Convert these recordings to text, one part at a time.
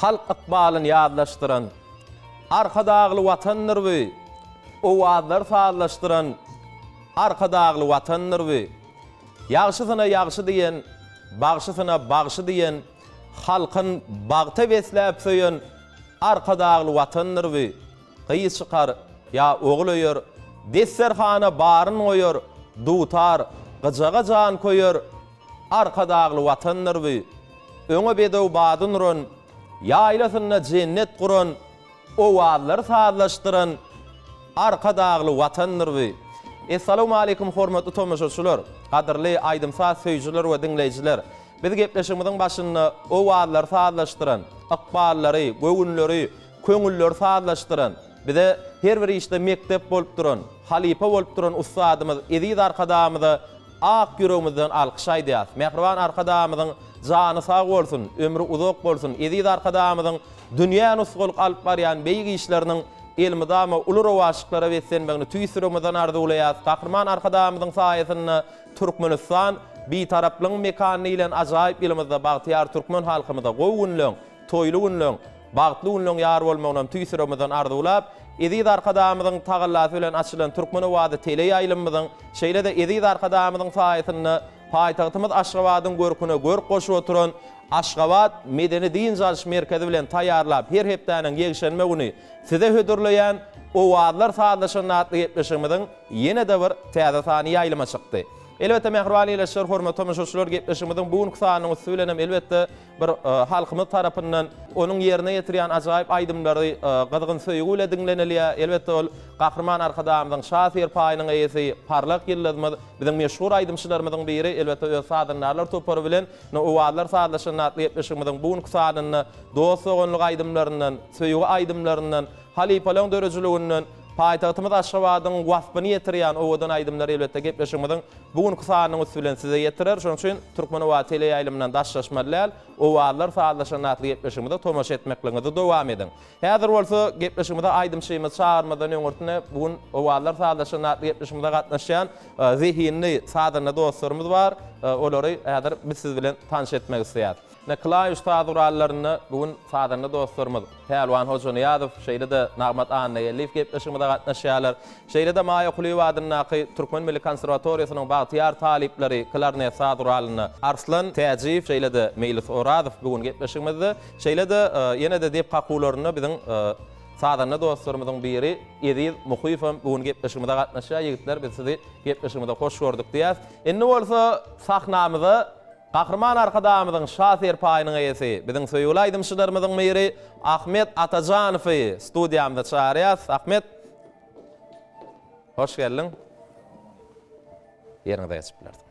halk ıqbalını ýadlaşdyran, arka dağlı watandyr we owazlar sazlaşdyran arka dağlı watandyr we ýagşysyna ýagşy diýen, bagşysyna bagşy diýen, halkyn bagta besläp söýen arka dağlı watandyr we gyýy çykar ýa ogul öýür, desserhana baryn goýur, dutar, gyjaga jan koýur arka dağlı watandyr we öňe bedew badyn ron, ýaýlasyna cennet guran, owazlar sazlaşdyran arka dağlı watandyr we. Assalamu alaykum hormatly tomoşaçylar, gadyrly aýdymsaz söýjüler we dinleýijiler. Biz gepleşigimiziň başynda owazlar sazlaşdyran, akballary, göwünleri, köňülleri sazlaşdyran, bize her bir işte mektep bolup duran, halipa bolup duran ustadymyz, Ezid arkadamyza ak ýüregimizden alkyş aýdýar. Mehriban arkadamyzyň jany sag bolsun, ömrü uzak bolsun. Ezid arkadamyzyň dünýä nusgulyk alyp barýan beýgi işleriniň elmidama ulur owaşyklara wetsenmegini tüýsüremizden arzuwlaýar. Gahrman arkadamyzyň saýasynda Türkmenistan bir taraplyň mekanyny bilen ajaýyp elimizde bagtyar türkmen halkymyza gowunlyň, toýly günlüň, bagtly günlüň ýar bolmagyny tüýsüremizden arzuwlap, Ezid arkadamyzyň tagallasy bilen açylan türkmen owady tele ýaýlymyzyň şeýle de Ezid arkadamyzyň saýasynda paýtagtymyz Aşgabatyň görküne görk goşup oturan Aşgabat medeni din jalş merkezi bilen taýýarlap her hepdäniň ýegişenme güni size hödürleýän owazlar sazlaşan atly gepleşigimiziň ýene de bir täze sany ýaýlyma çykdy. Elbette mehriban ýeşler hormatly tomoşaçylar gepleşigimiziň bugünkü sanyny söylenem elbette bir halkymyz tarapyndan onuň ýerine ýetirýän ajaýyp aýdymlary gyzgyn söýgü ile dinlenilýär. Elbette ol Gahrman arkadamyzyň şahsyr paýynyň eýesi parlak ýyldymyz biziň meşhur aýdymçylarymyzyň biri elbette öz sadanlarlar topary bilen owazlar sazlaşan atly gepleşigimiziň bugünkü sanyny dost ogunlyk aýdymlaryndan, söýgü aýdymlaryndan, halipalaň dörejiligininden paýtagtymyz Aşgabatyň wasbyny ýetirýän owadan aýdymlar elbette gepleşigimiziň bugünkü sanyny bilen size ýetirer. Şonuň üçin türkmen owady tele ýaýlymyndan daşlaşmalylar, owazlar sazlaşan atly gepleşigimizde tomoşa etmekliňizi dowam edin. Häzir bolsa gepleşigimizde aýdymçymyz çağırmadan öňürtüne bugün owazlar sazlaşan atly gepleşigimizde gatnaşýan zehinli sadyna dostlarymyz bar. Olary häzir biz siz bilen tanış etmek isleýär. Neklay ustad urallarını bugün sadyna dostlarymyz Pelwan Hoca Niýazow, şeýle de Nagmat Anna Ýelif gepleşigimizde gatnaşýarlar. Şeýle de Maýa Kulywadyň naky Türkmen Milli Konserwatoriýasynyň bagtyar talipleri klarnet sad uralyny Arslan Täjif, şeýle de Mejlis Oradow bugün gepleşigimizde. Şeýle de ýene de dep gakularyny biziň sadyna dostlarymyzyň biri Ezid Muhyifem bugün gepleşigimizde gatnaşýar. Ýigitler biz sizi gepleşigimizde hoş gördük diýär. Indi bolsa sahnamyzy Gahrman arkadamyzyň şahsyr paýynyň eýesi, biziň söýgüli aýdymçylarymyzyň biri Ahmet Atajanowy studiýamyzda çağırýar. Ahmet, hoş geldin. Ýerine geçip bilerdim.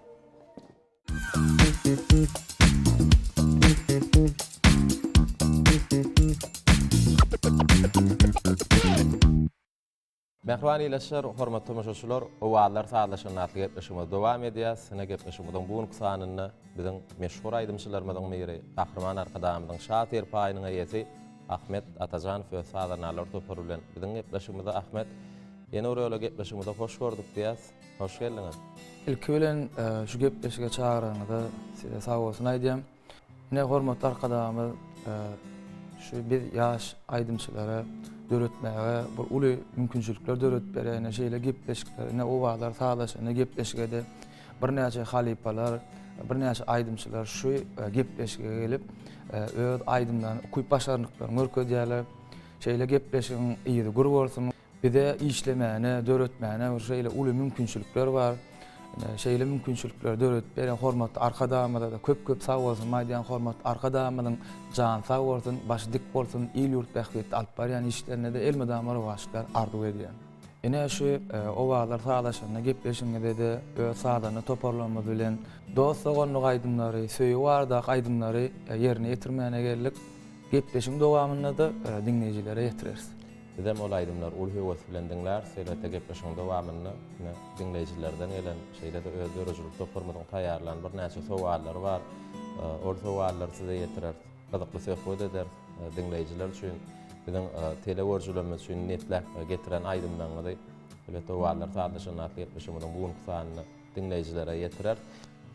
Mehriban ýeşler, hormatly tomoşaçylar, owazlar sazlaşan atly gepleşigimiz dowam edýär. Sene gepleşigimiziň bugünkü sanyny biziň meşhur aýdymçylarymyzyň biri Gahrman arkadamyzyň şahsyr paýynyň eýesi Ahmet Atajanow öz sadynalar topary bilen biziň gepleşigimizde Ahmet ýene öyle gepleşigimizde hoş gördük diýär. Hoş geldiňiz. Ilki bilen şu gepleşige çağıranyňyza size sag bolsun aýdýam. Ine hormatly arkadamyz şu bir ýaş aýdymçylara döretmäge bir uly mümkinçilikler döret berýän şeýle gepleşiklerine owazlar sazlaşan gepleşigede bir näçe halipalar, bir näçe aýdymçylar şu gepleşige gelip öz aýdymlaryny okuýup başarnyklaryny görkezýärler. Şeýle gepleşigiň ýygy gur bolsun. Bize işlemäne, döretmäne şeýle uly mümkinçilikler bar. Şeýle mümkinçilikler döret berýän hormatly arkadamyza da köp sag bolsun maýdan hormatly arkadamynyň jan sag bolsun, baş dik bolsun, il ýurt bähbetde alyp barýan işlerine de elmedamar başlar arzuw edýän. Ene şu owazlar sazlaşanyna gepleşiginde de öz sadyny toparlanmady bilen dost ogunlyk aýdymlary, söýgü bardak aýdymlary ýerine ýetirmäne geldik. Gepleşigiň dowamynda da dinleýijilere ýetireriz. Bizem ol aýdymlar ul höwes bilen dinler, seýle gepleşigiň dowamyny dinleýijilerden gelen şeýle de öz dörejilik toparmadan taýýarlan bir näçe sowallar bar. Ol sowallar size ýetirer. Gyzykly söhbet eder dinleýijiler üçin biziň teleworjulamy üçin netlep getiren aýdymlaryny böyle sowallar sazlaşan atly gepleşigimiň bugünkü sanyny dinleýijilere ýetirer.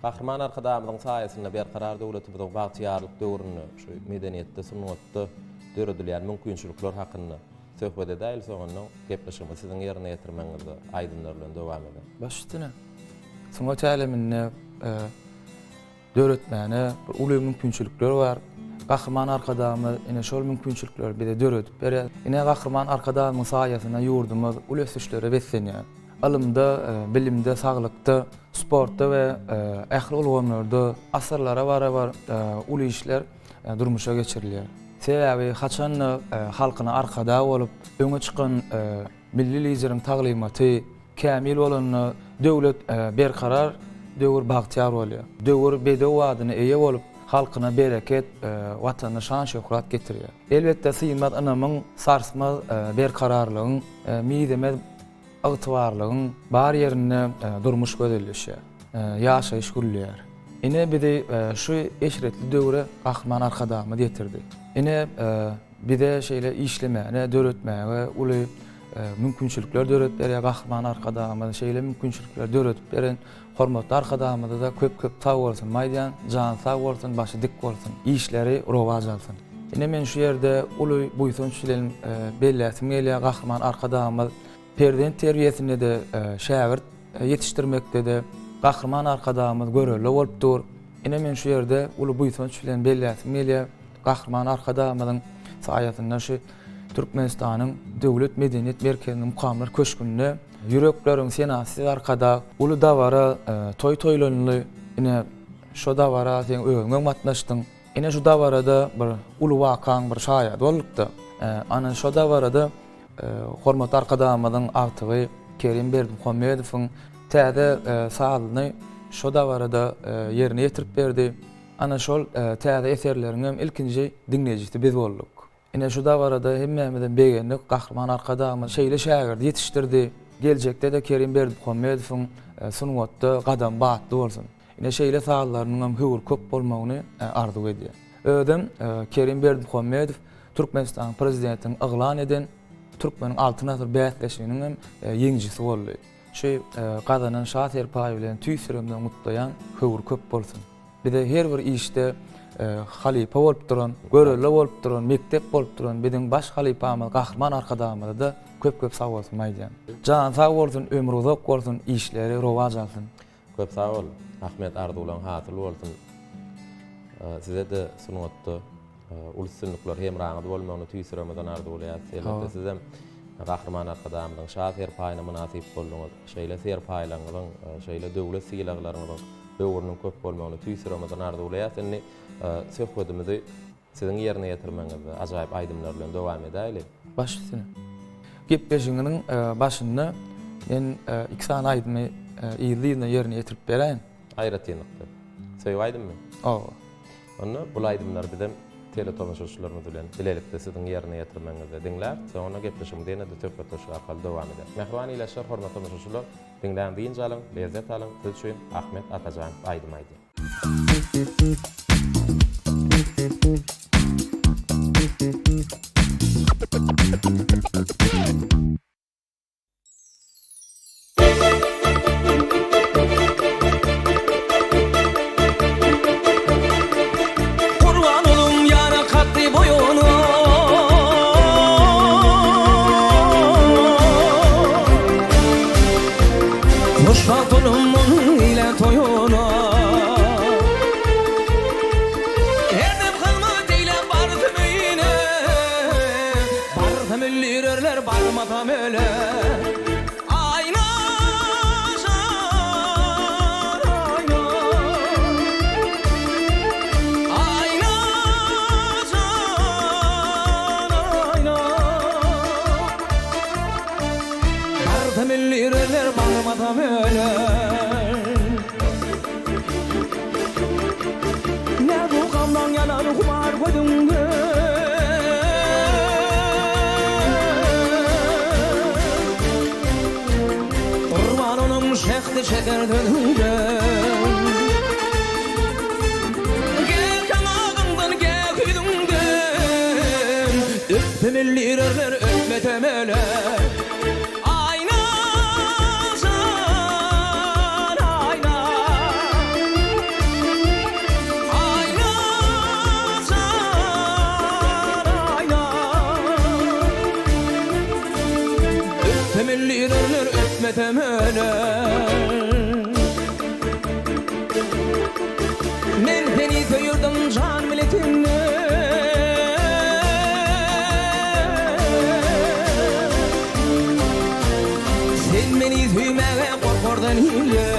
Gahrman arkadamyzyň saýasynda berkarar döwletimiziň bagtyarlyk döwrüni şu medeniýetde, sunatda döredilen mümkinçilikler hakynda söhbet edäýil, soňra gepleşigi siziň ýerine ýetirmeňizde aýdynlar bilen dowam eder. Başystyna. Soňra täliminde döretmäne bir uly mümkinçilikler bar. Gahrman arkadamy ine şol mümkinçilikler bide döretip berýär. Ine gahrman arkadamyň saýasyna ýurdumyz uly ösüşlere beslenýär. Alymda, bilimde, saglykda, sportda we ähli ulgamlarda asyrlara barabar uly işler durmuşa geçirilýär. Sebäbi haçan halkyna arkada bolup öňe çykan milli liderin taglimaty kämil bolan döwlet berkarar döwür bagtyar bolýar. Döwür bedew wadyny eýe bolup halkyna bereket, watanyna şan şöhret getirýär. Elbetde syýmat anamyň sarsmaz berkararlygyň, miýdemez agtywarlygyň bar ýerine durmuş gözelleşýär. Ýaşaýyş gürleýär. Ine bide şu eşretli döwre gahrman arkadamy getirdi. Ine bide şeýle işlemäne, döretmäge uly mümkinçilikler döretip berýär gahrman arkadamy, şeýle mümkinçilikler döretip beren hormatly arkadamyda da köp sag bolsun, maýdan, jan sag bolsun, başy dik bolsun, işleri rowaj alsyn. Ine men şu ýerde uly buýsunçylygyň belläsim gelýär gahrman arkadamy perden terbiýesinde de şägirt ýetişdirmekde de gahrman arkadamyz göreli bolupdyr. Ine men şu ýerde uly buýsunçylygyň belläsim gelýär gahrman arkadamyň saýatyna şu Türkmenistanyň döwlet medeniýet merkezine mukamlar köşkünde yürekleriň senasy arkada uly dawara toy-toylanly ine şo dawara sen öňe matnaşdyň. Ine şu dawarada bir uly wakaň bir şaýat bolupdy. Ana şo dawarada hormatly arkadamyň agtygy Kerim Berdimuhammedowyň täze sağlyny şo dawarada ýerine ýetirip berdi. Ana şol täze eserleriň ilkinji dinlejisi biz bolduk. Ine şu dawarada hemmemizden begenlik gahrman arkadamy şeýle şägird ýetişdirdi. Geljekde de Kerim Berdimuhammedowyň sunwatda gadam batdy bolsun. Ine şeýle sağlarynyň höwür köp bolmagyny arzu edýär. Ödem Kerim Berdimuhammedow Türkmenistan prezidentini aglan eden Türkmeniň altyn asyr bäsleşiginiň ýeňjisi boldy. Şu gadanan şaher paý bilen tüýsüremden mutlayan höwür köp bolsun. Bide her bir işde halipa bolup duran, göreli bolup duran, mektep bolup duran biziň baş halipamyz gahrman arkadamyz da köp sag bolsun maýdan. Jan sag bolsun, ömrü uzak bolsun, işleri rowaj alsyn. Köp sag bol. Ahmet Ardulan hatırly bolsun. Size de sunatda ulussunluklar hem raňyda bolmagyny tüýsüremeden ardy bolýar. Elbetde siz hem gahrman arkadamyň şaher paýyna munasip boldyňyz. Şeýle ser paýlaryň, şeýle döwlet siýlaglaryň döwrüniň köp bolmagyny tüýsüremeden ardy bolýar. Seni söhbetimizi siziň ýerine ýetirmeňizde ajaýyp aýdymlar bilen dowam edäýili. Başystyna. Gepleşiginiň başynda men 2 sany aýdymy ýylyna ýerine ýetirip berän. Aýratynykdy. Söýüp aýdymmy? Onda bu aýdymlar bilen teletomaşaçylarymyz bilen bilelikde siziň ýerine ýetirmeňizde diňlär. Soňra gepleşigimiz ýene-de töhbet toşy arkaly dowam eder. Mehriban ýylaşar hormatly tomaşaçylar, diňländiň jalyň, lezzet alyň. Siz üçin Ahmet Atajaňyň aýdym aýdy. Kurban olum yara katlı boyunu, kuşat olum onun ile toyunu. Erdem kalma deyle bardım yine, bardım ellirerler barmatam öyle. Millirler bağırmadan öyle. Ne bu kamdan yanan kumar koydum be. Kurban onun şehdi şeker dönünce. Gel kanağından gel küydümden. Öptü millirler öpme temele. etmetem öyle. Men seni söyürdüm can milletimle. Sen beni süymeye korkordun hile.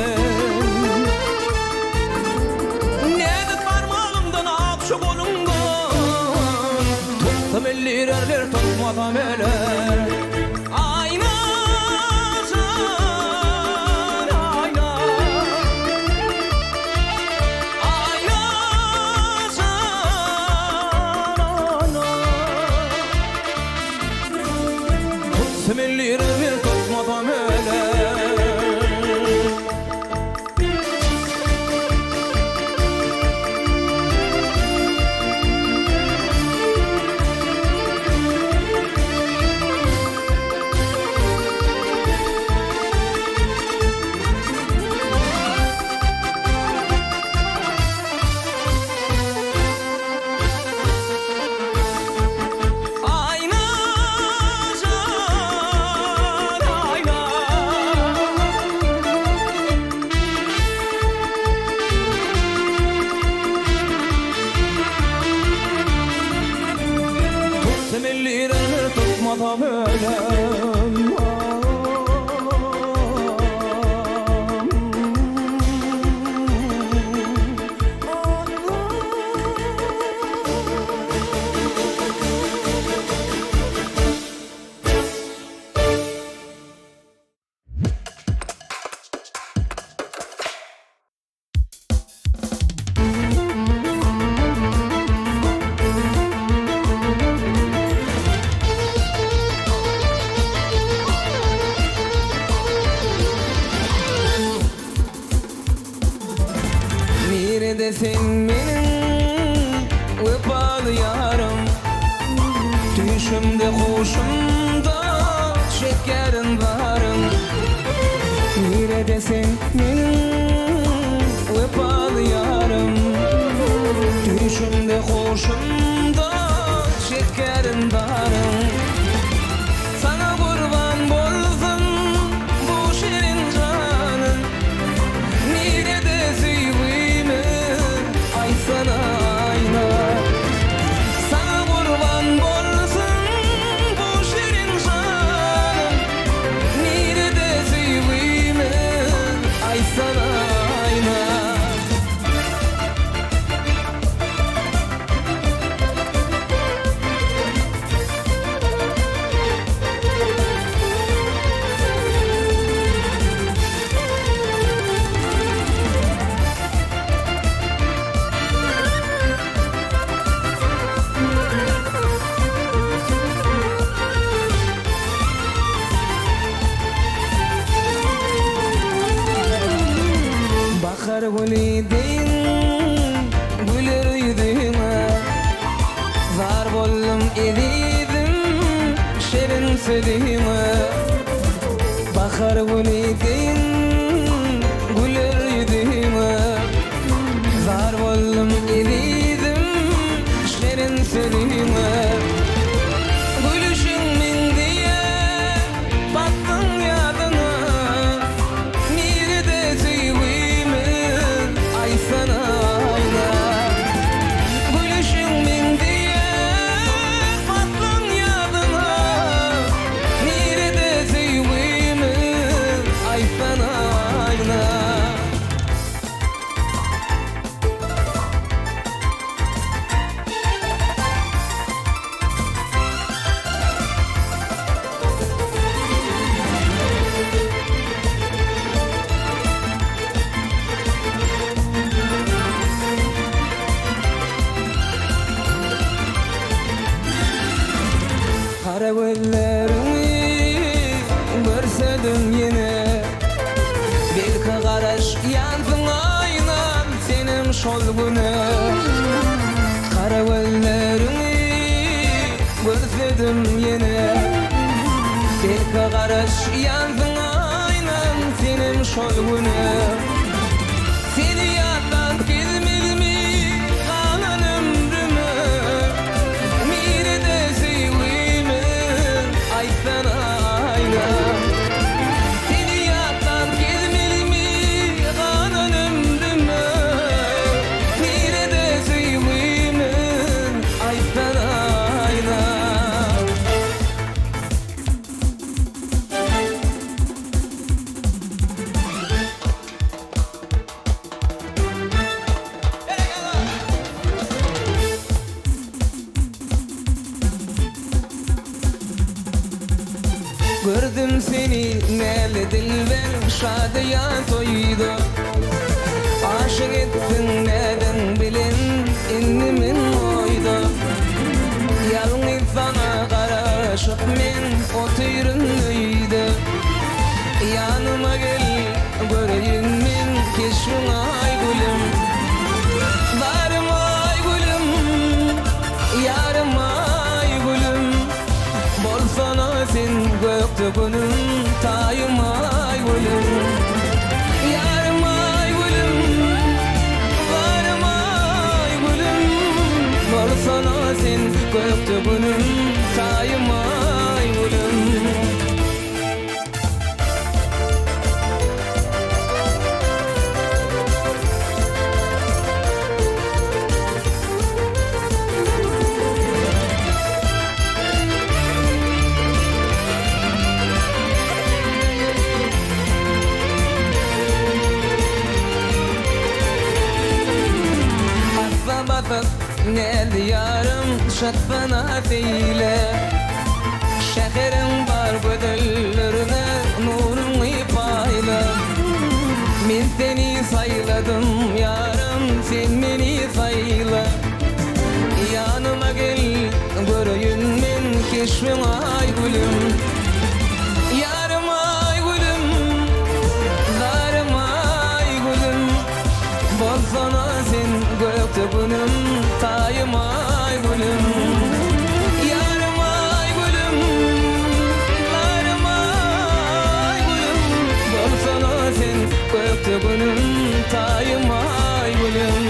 Nedet parmağımdan akşı kolumdan tuttum ellir erler tutmadan öyle. Ayna can, ayna. Ayna can, ayna. Tuttum ellir erler tutmadan öyle. Ayna can, ayna. Tuttum ellerini tutmadan öyle. Neredesin benim vefalı yarım? Düşümde hoşumda şekerin varım. Neredesin benim vefalı yarım? Düşümde hoşumda şekerin varım. Sana kurban bolsun bu şirin canım. Neredesin? Ay sana ayna. Sana kurban bolsun bu şirin canım. Neredesin ay sana ayna. Bakar gülüydün, güler yüzüme. Zar bollum edidim, şerin sözüme. Bakar gülüydün, güler yüzüme. Zar bollum edidim, şerin sözüme. Gülüşün min diye baktım yadına. Neredesin ay sana ayna. Gülüşün min diye baktım yadına. Neredesin ay sana ayna. Kara gözlerini görsedim yine. Belki karaş yansın aynan senin şol güne. Kara gözlerini görsedim yine. Belki karaş yansın aynan senin şol güne. Seni yaddan bilmez mi kalan ömrüme? Neredesin ay sana ayna. Seni dilber şadiya toydu. Aşık ettin neden bilin innimin oydu. Yalnız sana karışıp men oturun öydü. Yanıma gel göreyim men keşfin ay gülüm. Varım ay gülüm, yarım ay gülüm. Bolsana sen gökte günüm, tayım ay gülüm. Yarım ay gülüm, varım ay gülüm. Bolsana sen gökte günüm, tayım ay gülüm. Batıp ne diyarım şatfana feyle. Şehirin var gödüllerine nurun ipayla. Men seni sayladım yarım, sen beni sayla. Yanıma gel göreyim men keşfin ay gülüm. Yarım ay gülüm, varım ay gülüm. Bolsana sen gökte günüm, tayım ay gülüm. Yarım ay gülüm, varım ay gülüm. Bolsana sen gökte günüm, tayım ay gülüm.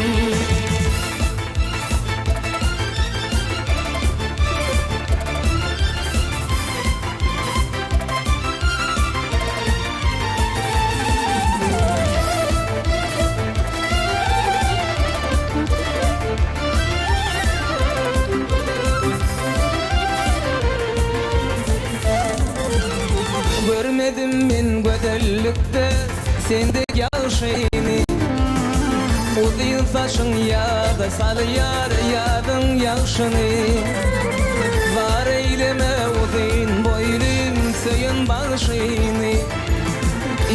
Görmedim men gödellükte sendek yağışını. Uzun saçın yağda salıyar yağdın yağışını. Var eyleme uzun boylum söyün bağışını.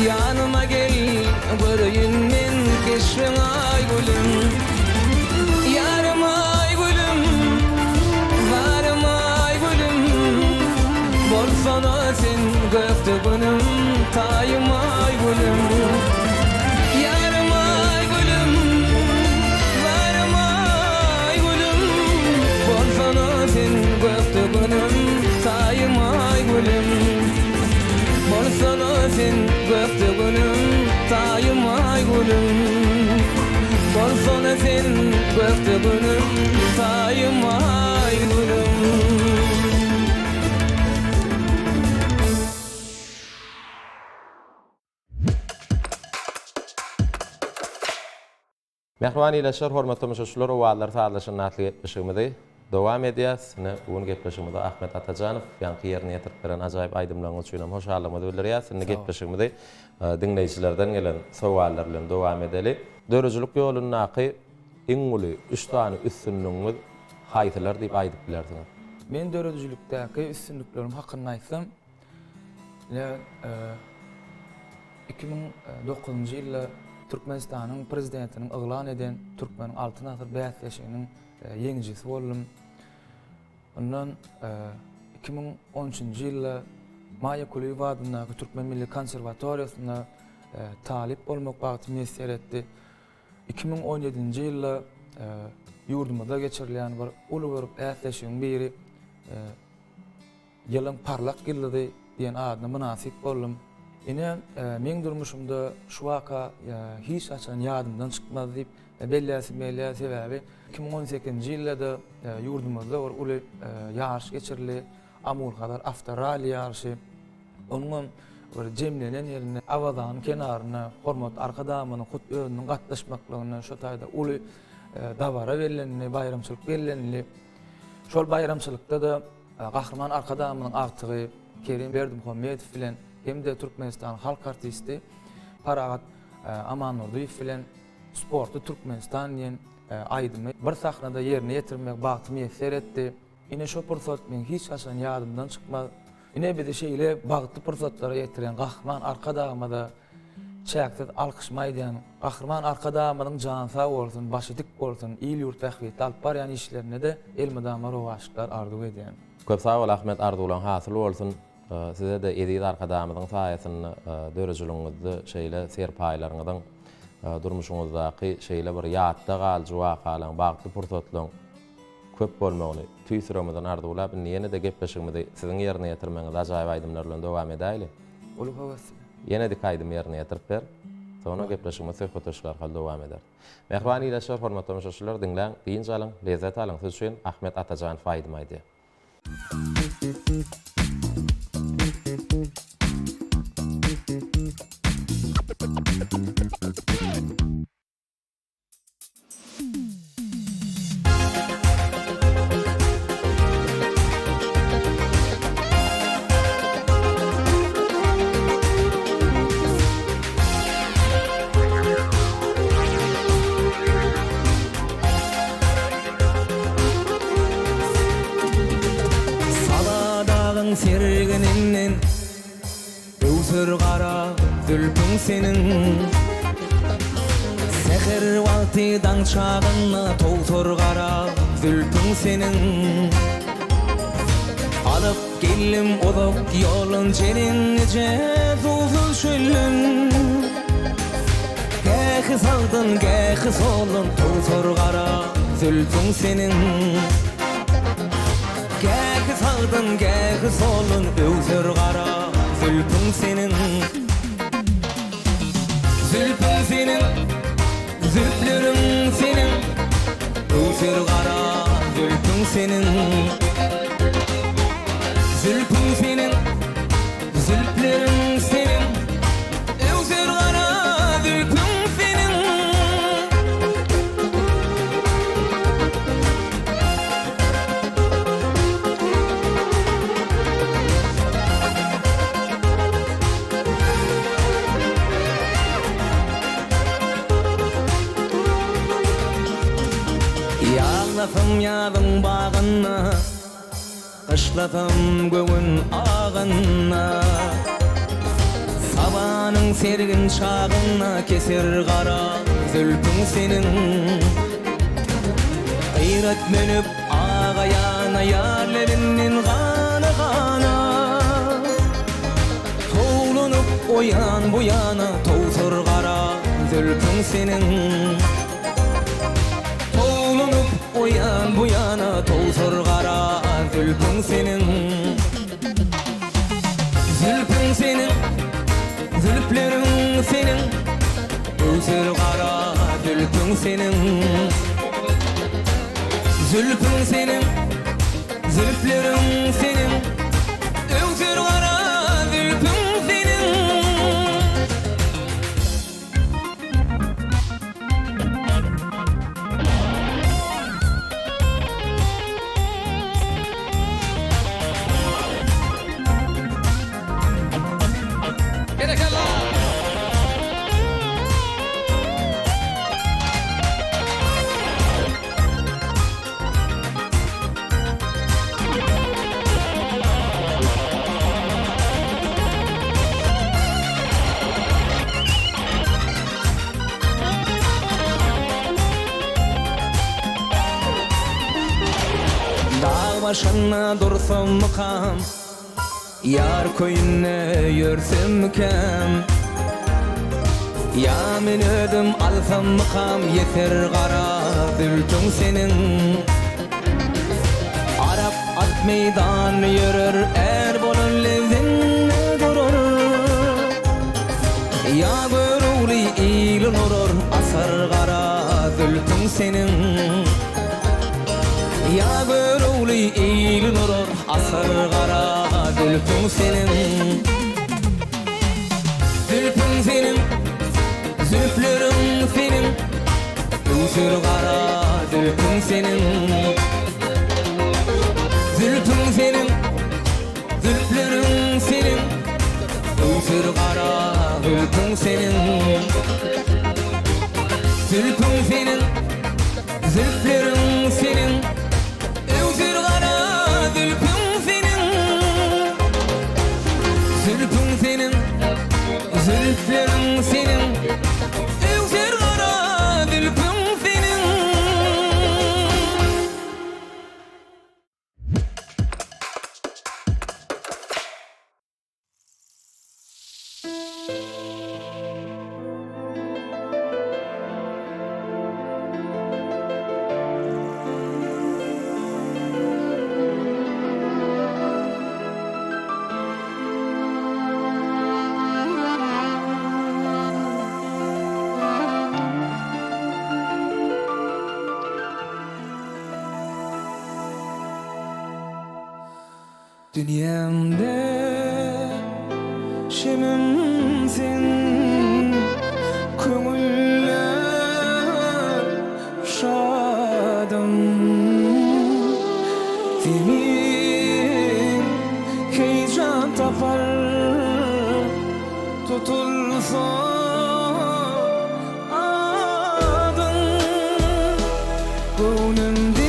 Yanıma gel göreyim men keşfin ay gülüm. Yarım ay gülüm, varım ay gülüm. Bolsana sen gökte günüm, tayım ay gülüm. Yarım ay gülüm, varım ay gülüm. Bolsana sen gökte günüm, tayım ay gülüm. Bolsana sen gökte günüm, tayım ay gülüm. Bolsana sen gökte günüm, tayım ay gülüm. Mehman ileşer, hormatly tamaşaçylar, o wagtlar taýlaşyny natlyk etmişigimdi. Dowam edýäs. Bugun gepleşigimizde Ahmet Atajanow ýanky ýerine ýetirip beren ajaýyp aýdymlaryň üçin hoşallygymyzy bildirýäs. Indi gepleşigimizde dinleýijilerden gelen sowallar bilen dowam edeli. Dörejlik ýolundaky iň uly 3 tany üstünlüğimiz haýsylar diýip aýdyp bilersiňiz? Men dörejlikdäki üstünlüklerim hakkında aýtsam, 2009-njy ýylda Türkmenistanyň prezidentiniň eglan eden Türkmeniň altyn asyr bäsleşiginiň ýeňijisi boldum. Ondan 2013-njy ýylda Maya Kuliýew adyndaky Türkmen Milli Konserwatoriýasyna talip bolmak bagty mesler etdi. 2017-nji ýylda ýurdumyzda geçirilen bir uly bir bäsleşigiň biri ýylyň parlak ýyldy diýen adyna münasip boldum. Ine men durmuşumda şu waka hiç açan ýadymdan çykmaz diýip belläsi sebäbi 2018-nji ýylda ýurdumyzda bir uly ýarşy geçirildi. Amur kadar Aftral ýarşy. Onuň bir jemlenen ýerine awazanyň kenaryna hormat arkadamynyň hut özüniň gatnaşmaklygyny şo taýda uly dabara verilenini, bayramçylyk verilenini. Şol bayramçylykda da gahrman arkadamynyň agtygy Kerim Berdimuhammedow bilen hem de Türkmenistan halk artisti Paragat Amanurdiýew bilen sportu Türkmenistan diýen aýdymy bir sahnada ýerine ýetirmek bagtymy ýetir etdi. Ine şo pursat men hiç açan ýadymdan çykmaz. Ine bir de şeýle bagtly pursatlara ýetiren gahman arka dagymada çäkdir alkyşmaýdan, gahryman arka dagymynyň jany sag bolsun, başy dik bolsun, ýyl ýurt tähwit alyp barýan işlerine de elmydama rowaşyklar arzuw edýän. Köp sag bol Ahmet, arzuwlaň hasyl bolsun. Size de edýid arka dagymynyň saýasyny dörejiliňizde şeýle serpaýlaryňyzdan durmuşuňuzdaky şeýle bir ýatda galyjy wakalyň, bagtly pursatlaryň köp bolmagyny tüýsüremeden arzuwlap ýene de gepleşigimde siziň ýerine ýetirmeňiz ajaýyp aýdymlar bilen dowam edäýli. Olup hawas. Ýene de kaýdym ýerine ýetirip ber. Sonra gepleşigimiz söhbetleşikler hal dowam eder. Mehriban ýa-da hormatly müşahirler dinläň, diýin jalyň, lezzet alyň. Söz üçin Ahmet Atajanow aýdym aýdy. Sabadağın sergininden öwsür gara zülpüň seniň Seher wagty daňçagyna towsur gara zülpüň seniň Alyp geldim ozak ýolun jerinje zuzul şöllün Gähi sağdın gähi solun towsur gara zülpüň seniň Gähi sağdın gähi solun öwsür gara zülpüň seniň Zülpüň seniň zülpleriň seniň öwsür gara zülpüň seniň Zülpüň seniň zülpleriň seniň öwsür gara zülpüň seniň Yağlasam ýazyň bagyna Kışlasam göwün ağına Sabanyň sergin çagyna keser gara zülpüň seniň Gayret menip ağaýana ýarlerinden gana Towlunup oýan bu ýana towsur gara zülpüň seniň Towlunup oýan bu ýana towsur gara zülpüň seniň Zülpüň seniň zülpleriň seniň öwsür gara zülpüň seniň Zülpüň seniň zülpleriň seniň öwsür gara zülpüň seniň Başına dursam mıkam Yar köyüne yörsem mükem Ya men ödüm alsam mıkam Yeter gara zülpüň seniň Arap at meydan yörür Er bolun levzinne durur Ya görüri ilin urur Asar gara zülpüň seniň Ya görüli ilin urur asar gara zülpüň seniň Zülpüň seniň zülpleriň seniň öwsür gara zülpüň seniň Zülpüň seniň zülpleriň seniň öwsür gara zülpüň seniň Zülpüň seniň zülpleriň seniň öwsür gara zülpüň seniň zülfün senin, evser kara zülfün senin. Dünyamda şemimsin, köngülle şadım. Zemin heyecan tapar, tutulsa adın. Gönlümde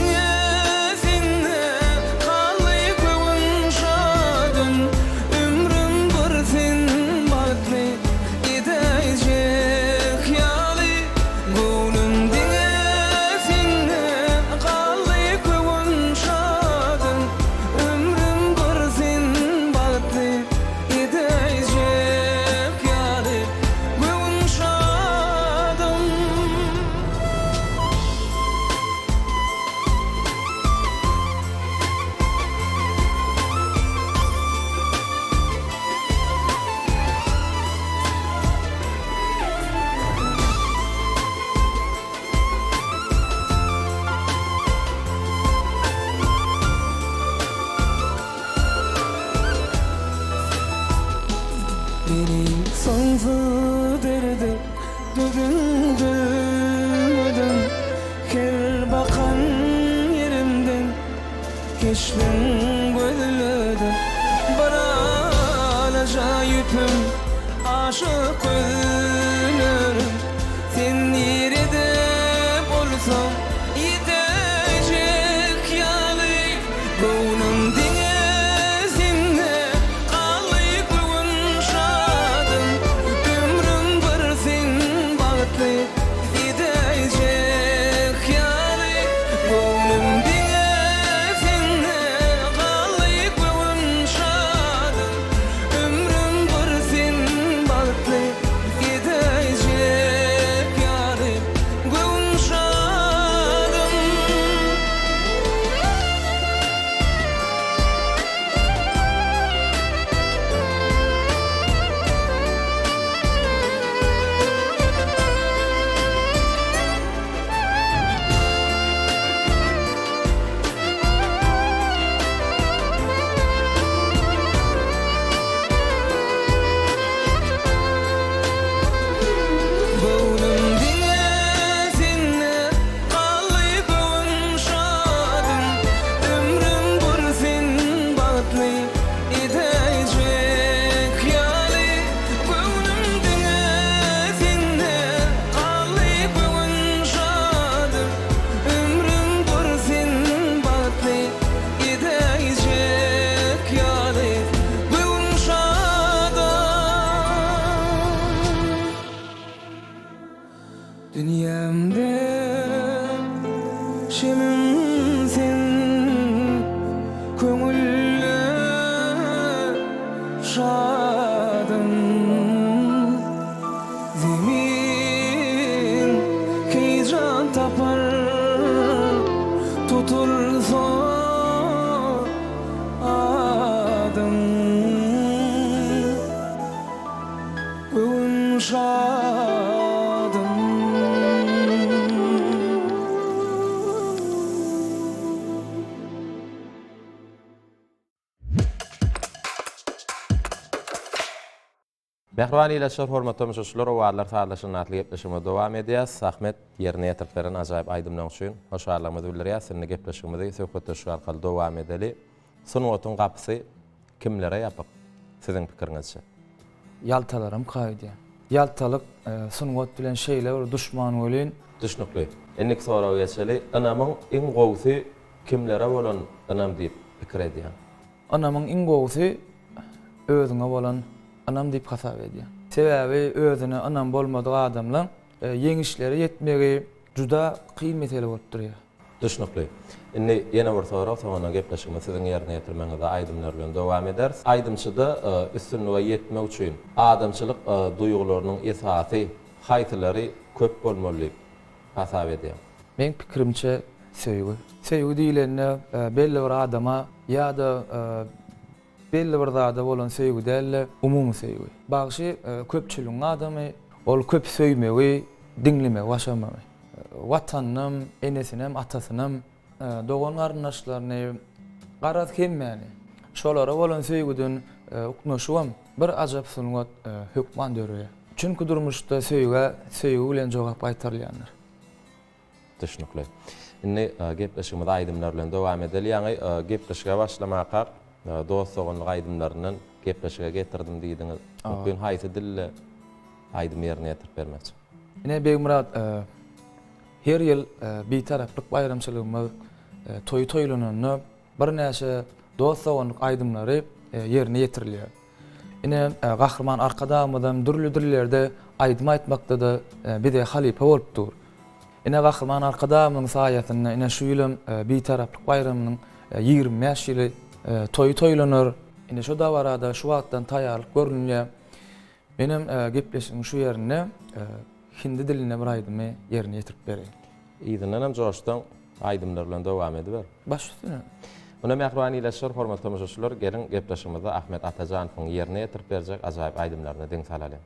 beni sansı derde dödüm. Her bakan yerimden geçtim gözledim. Bana acayipim aşık ölürüm. Sen nerede olsam yetecek yalı. Gönlümde dünyamda şemimsin, köngülle şadım. Zemin heyecan tapar, tutulsa adım. Bugün şadım. Behriwan ýeşler hormatly tamaşaçylar, owalar taýlaşyny atly gepleşigime dowam edýäs. Ahmet ýerine ýetirip beren ajaýyp aýdymlaryň üçin hoşarlygymy bildirýär. Seninle gepleşigimizde söhbetleşik arkaly dowam edeli. Sunuwatyň gapysy kimlere ýapyk? Siziň pikiriňizçe? Ýaltalarym kaýdy. Ýaltalyk sunwat bilen şeýle duşman bolan Düşnükli. Enlik soraw geçeli, anamyň iň gowsy kimlere bolan anam diýip pikir edýär. Anamyň iň gowsy özüňe bolan anam diýip hasap edýär. Sebäbi özüne anan bolmadyk adamlaň yeňişleri ýetmegi juda kyn mesele bolup durýar. Düşünükli. Indi ýene bir sorak, soňra gepleşigimiz siziň ýerine ýetirmeňizde aýdymlar bilen dowam ederiz. Aýdymçyda üstünlüge ýetmek üçin adamçylyk duýgularynyň esasy haýtylary köp bolmaly hasap edýär. Men pikirimçe söýgü. Söýgü diýilende belli bir adama ýa-da belli bir zada bolan söýgü däl, umumy söýgü. Bagşy köpçüligiň adamy ol köp söýmegi, diňlemegi başamagy. Watanynym, enesinem, atasynym, dogan garyndaşlaryny garaz kemmäni. Şolara bolan söýgüden uknaşywam bir ajap sungat hökman dörýär. Çünki durmuşda söýgü bilen jogap aýtarylýanlar. Düşünükli. Indi gepleşigimiz aýdymlar bilen dowam edeli. Ýani gepleşige başlamaka dostlugyň aýdymlarynyň gepleşige getirdim diýdiňiz. Bugün haýsy dille aýdym ýerine ýetirip bermekçi. Ine Begmurat her ýyl bir taraplyk bayramçylygymyz toýlananyny bir näçe dostlugyň aýdymlary ýerine ýetirilýär. Ine gahrman arkadamydan dürlü-dürlerde aýdym aýtmakda da bide halipa bolupdyr. Ine gahrman arkadamyň saýatyna ine şu ýyl bir taraplyk bayramynyň 25 ýyly toýlanır. Ine şu da barada şu wagtdan taýýarlyk görünýär. Benim gepleşigim şu ýerine hindi diline bir aýdymy ýerine ýetirip berýär. Ýygynyň joşdan aýdymlar bilen dowam edip. Baş üstüne. Ona mehrbanylyşlar, hormatly tamaşaçylar, gelin gepleşigimizde Ahmet Atajanowyň ýerine ýetirip berjek ajaýyp aýdymlaryny diň salalım.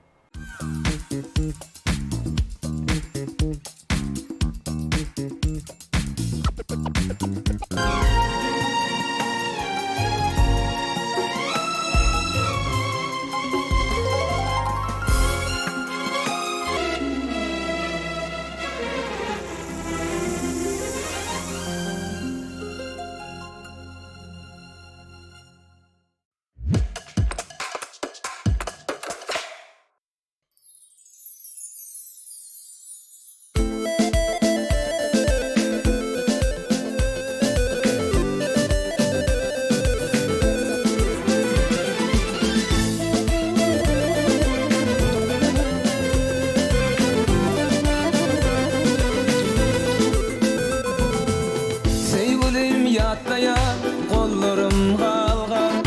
Kollarım galgan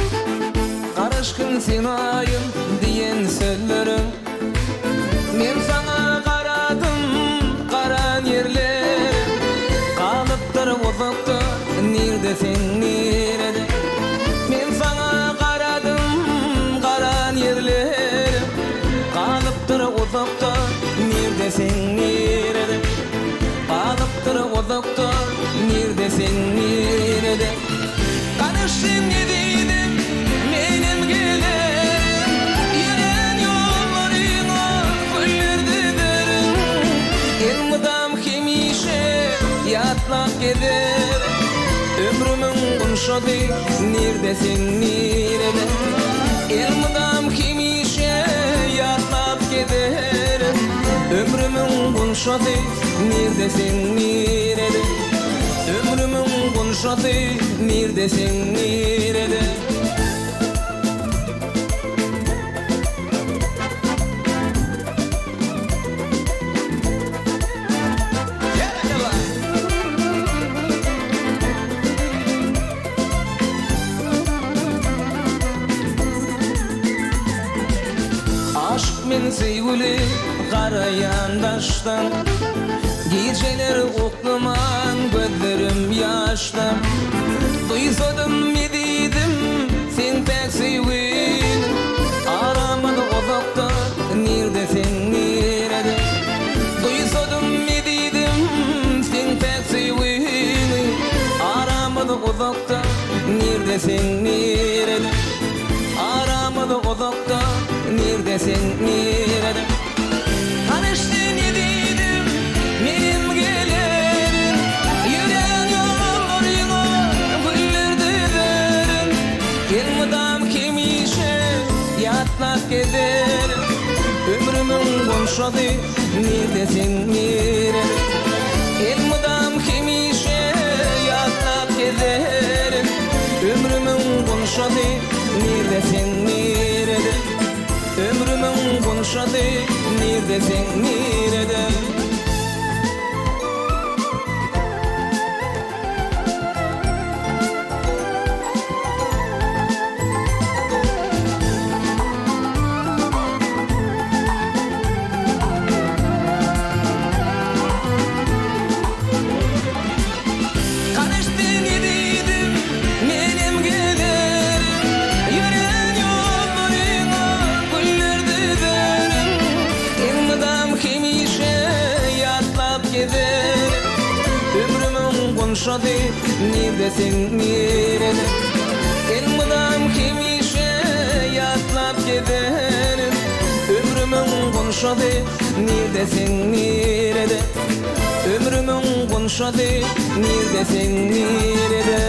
Karışkın sinayım diyen sözlerim Men sana karadım karan yerler Kalıptır uzakta neredesin nerede Men sana karadım karan yerler Kalıptır uzakta neredesin nerede Kalıptır uzakta neredesin nerede Kanıştım gidiydim benim gelerim Yürüyen yollarına güllerdi derim Elmudam hemişe yatlak gider Ömrümün kunşadı neredesin nerede Elmudam hemişe yatlak gider Ömrümün kunşadı neredesin nerede Ömrümün kunşadı neredesin nerede Aşk men sevgili karayan daştan Geceler okluman gözlerim yaştan Duysadım ediydim sen pek sevgin Aramadı uzakta neredesin nerede Duysadım ediydim sen pek sevgin Aramadı uzakta neredesin nerede Aramadı uzakta neredesin nerede Tanıştın ediydim benim gelerim Yürüyen yollarına güllerdi derim Elmudam hemişe yatlak giderim Ömrümün kunşadı neredesin nerede Elmudam hemişe yatlak giderim Ömrümün kunşadı neredesin nerede Ömrümün konşady nerdeseň nerede konşady nerdeseň nerede elmydam kimişe ýatlap giderim ömrümüň konşady nerdeseň nerede ömrümüň konşady nerdeseň nerede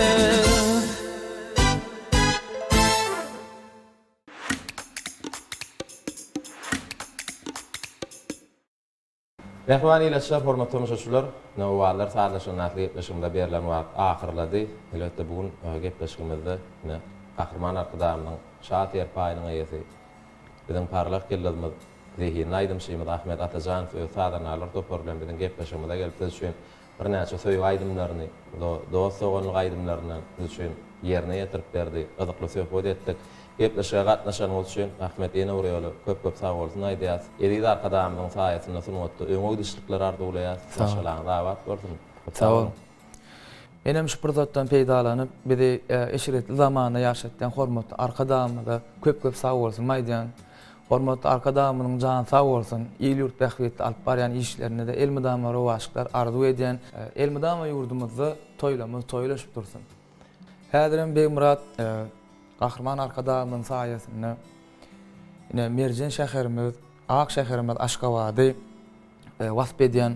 Mehmani ile hormatly müşaşylar, näwallar saatlaşyň näkli gepleşiginde berilen wagt ahyrlady. Elbetde bugun gepleşigimizde Kahraman arkadamyň şahat ýerpaýynyň eýesi biziň parlak gelýärmiz Zehin Aýdym Şeýmez Ahmet Atajanow we sadanlar toparlan biziň gepleşigimizde gelipdi üçin bir näçe söýüp aýdymlaryny, dost oňlyk aýdymlaryny üçin ýerine ýetirip berdi. Gyzykly söhbet etdik. Gepleşige gatnaşan bolşun Ahmet ene urýaly köp sag bolsun aýdýas. Eri arkadamyň saýatynda sunutdy. Öňe dişlikler arduýar. Başlaryň dawat bolsun. Sağ ol. Benim şu prototypdan peýdalanyp bizi eşiretli zamanda ýaşatdan hormatly arkadamyga köp sag bolsun maýdan. Hormatly arkadamynyň jany sag bolsun. Ýylyurt bähwetli alyp barýan işlerine de elmydama rowaşyklar arzu edýän elmydama ýurdumyzda toýlaşyp dursun. Häzirim Beýmurat Kahraman arkadamyň saýasynda ine Merjen şäherimiz, Ak şäherimiz Aşgabady wasp edýän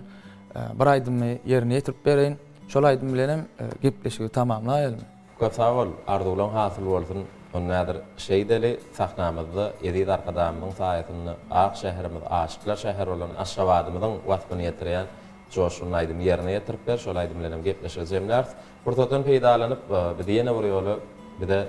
bir aýdymy ýerine ýetirip bereýin. Şol aýdym bilen gepleşigi tamamlaýalım. Köp sag bol, ardulan hasyl bolsun. Onnadyr şeýdeli sahnamyzda Eri arkadamyň saýasynda Ak şäherimiz, Aşyklar şäheri bolan Aşgabadymyň waspyny ýetirýän joşuny aýdym ýerine ýetirip ber. Şol aýdym bilen gepleşejemler. Burtodan peýdalanyp bir ýene bir ýoly bir de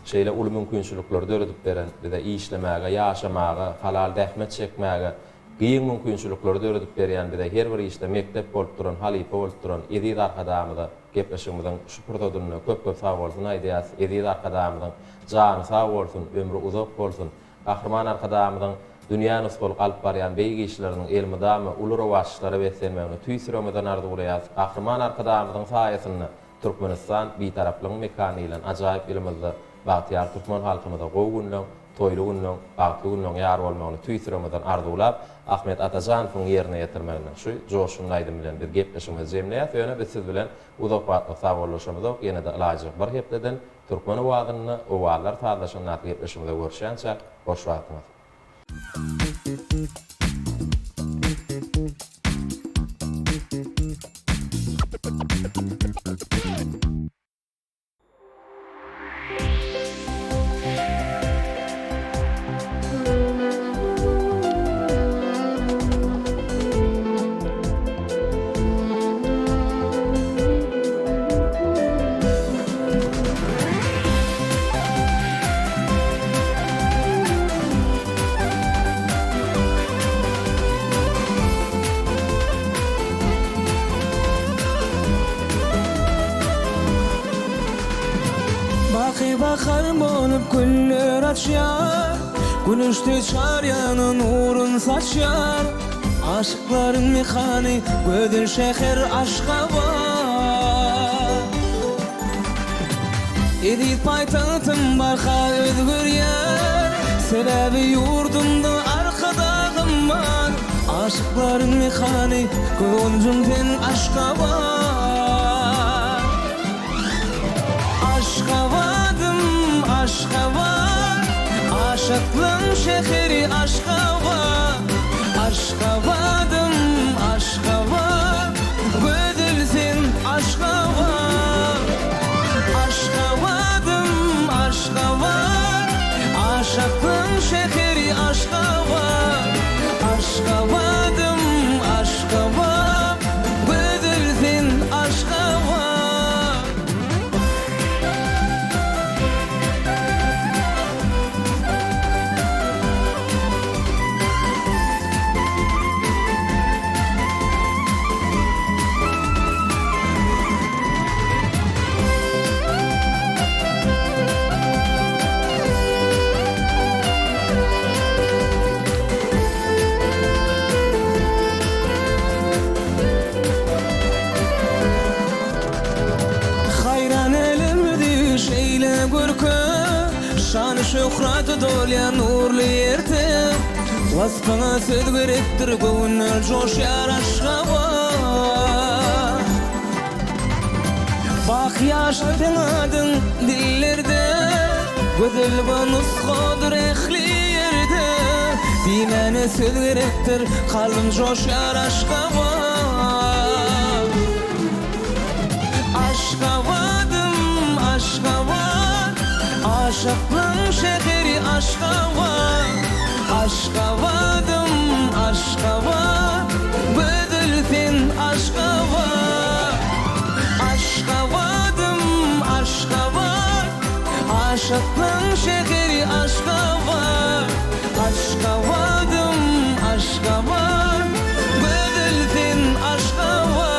şeýle uly mümkinçilikler döredip beren, bir de işlemäge, ýaşamaga, halal dähmet çekmäge, giň mümkinçilikler döredip berýän, bir de her bir işde mektep bolup duran, halipa bolup duran Eri arkadamyda gepleşigimizden şu protodyny köp sag bolsun aýdýas. Eri arkadamyň jany sag bolsun, ömrü uzak bolsun. Kahraman arkadamyň dünýäni bolup alyp barýan beýgi işleriniň elmydamy uly rowaşyklary beslenmägini tüýsüremeden arzuwlaýar. Kahraman arkadamyň saýasynda Türkmenistan bir taraplyň mekany bilen ajaýyp elimizde Batyar Türkmen halkymyza gowgunlaň, toýlugunlaň, bagtlygunlaň ýar bolmagyny tüýsüremeden arzuwlap Ahmet Atajanowyň ýerine ýetirmegine şu joşuny aýdym bilen bir gepleşigimiz jemleýär. Ýöne biz siz bilen uzak wagtda sag boluşymyz ýene de ilajyk bir hepden Türkmen wadyny owallar taýdaşyň näkli gepleşigimizde görüşýänçä hoş wagtymyz. Bahar bolup güller açar, güneşte çaryanın nurun saçar. Aşıkların mekani gödül şehir Aşgabat. Edip paytahtım barha özgür yer, sebebi yurdumda arkadağım var. Aşıkların mekani gönlümden Aşgabat. Aşgabadım Aşgabat, aşıklığın şehri Aşgabat. Aşgabadım Aşgabat, gödülsün Aşgabat. Aşgabadım Aşgabat, aşıklığın şehri Aşgabat. Aşgabadım Aşgabat, gödülsün Aşgabat. şöhraty dolýan nurly ýerde Wasfana söz gerekdir göwnüň joşýar aşgawa Bak yaşadın dillerde Gözel bonus kodur ehli yerde Dimene söz gerektir kalbim joşyar aşkawa Aşkavadım aşkava Aşıklığın şehri aşkava Aşkavadım aşkava Gözelsin aşkava Aşkavadım aşkava Aşıklığın şehri aşkava Aşkavadım aşkava Gözelsin aşkava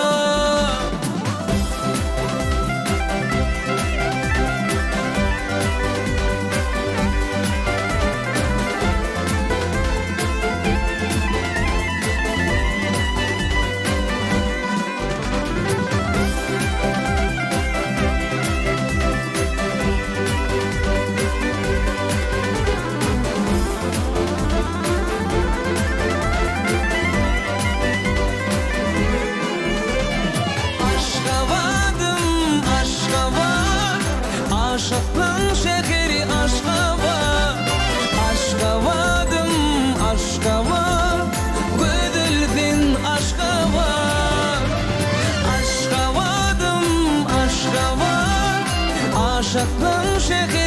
Aşkın şehri aşkava Aşkavadım aşkava Gödüldün aşkava Aşkavadım aşkava Aşkın şehri